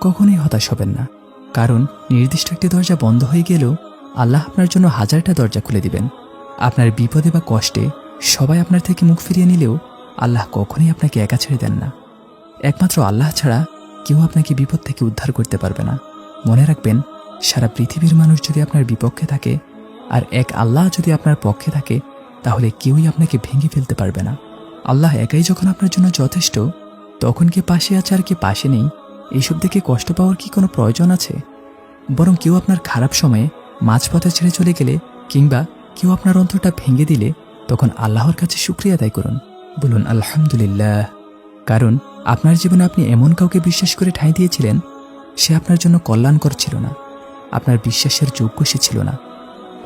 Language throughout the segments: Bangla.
কখনোই হতাশ হবেন না, কারণ নির্দিষ্ট একটি দরজা বন্ধ হয়ে গেলেও আল্লাহ আপনার জন্য হাজারটা দরজা খুলে দিবেন। আপনার বিপদে বা কষ্টে সবাই আপনার থেকে মুখ ফিরিয়ে নিলেও আল্লাহ কখনোই আপনাকে একা ছেড়ে দেন না। একমাত্র আল্লাহ ছাড়া কেউ আপনাকে বিপদ থেকে উদ্ধার করতে পারবে না। মনে রাখবেন, সারা পৃথিবীর মানুষ যদি আপনার বিপক্ষে থাকে আর এক আল্লাহ যদি আপনার পক্ষে থাকে, তাহলে কেউই আপনাকে ভেঙে ফেলতে পারবে না। আল্লাহ একাই যখন আপনার জন্য যথেষ্ট, তখন কে পাশে আছে আর কে পাশে নেই এইসব দেখে কষ্ট পাওয়ার কি কোনো প্রয়োজন আছে? বরং কেউ আপনার খারাপ সময়ে মাঝপথে ছেড়ে চলে গেলে কিংবা কেউ আপনার অন্তরটা ভেঙে দিলে তখন আল্লাহর কাছে শুকরিয়া আদায় করুন, বলুন আলহামদুলিল্লাহ। কারণ আপনার জীবনে আপনি এমন কাউকে বিশ্বাস করে ঠাঁই দিয়েছিলেন, সে আপনার জন্য কল্যাণকর ছিল না, আপনার বিশ্বাসের যোগ্য সে ছিল না।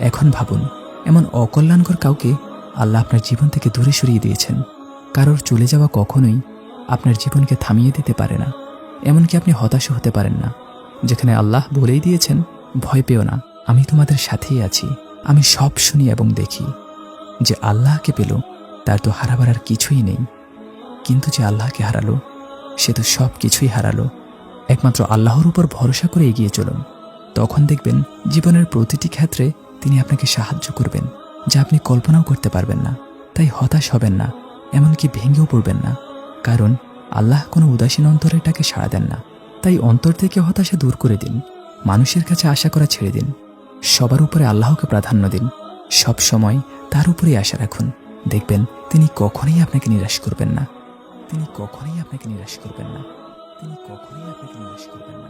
এখন ভাবুন, এমন অকল্যাণকর কাউকে আল্লাহ আপনার জীবন থেকে দূরে সরিয়ে দিয়েছেন। কারোর চলে যাওয়া কখনোই আপনার জীবনকে থামিয়ে দিতে পারে না, এমনকি আপনি হতাশও হতে পারেন না। যেখানে আল্লাহ বলেই দিয়েছেন, ভয় পেও না, আমি তোমাদের সাথেই আছি, আমি সব শুনি এবং দেখি। যে আল্লাহকে পেল তার তো হারাবার আর কিছুই নেই, কিন্তু যে আল্লাহকে হারালো সে তো সব কিছুই হারালো। একমাত্র আল্লাহর উপর ভরসা করে এগিয়ে চলুন, তখন দেখবেন জীবনের প্রতিটি ক্ষেত্রে তিনি আপনাকে সাহায্য করবেন, যা আপনি কল্পনাও করতে পারবেন না। তাই হতাশ হবেন না, এমনকি ভেঙেও পড়বেন না, কারণ আল্লাহ কোনো উদাসীন অন্তরেরটাকে সাড়া দেন না। তাই অন্তর থেকে হতাশা দূর করে দিন, মানুষের কাছে আশা করা ছেড়ে দিন, সবার উপরে আল্লাহকে প্রাধান্য দিন, সব সময় তার উপরেই আশা রাখুন। দেখবেন তিনি কখনোই আপনাকে নিরাশ করবেন না, তিনি কখনোই আপনাকে নিরাশ করবেন না, তিনি কখনোই আপনাকে নিরাশ করবেন না।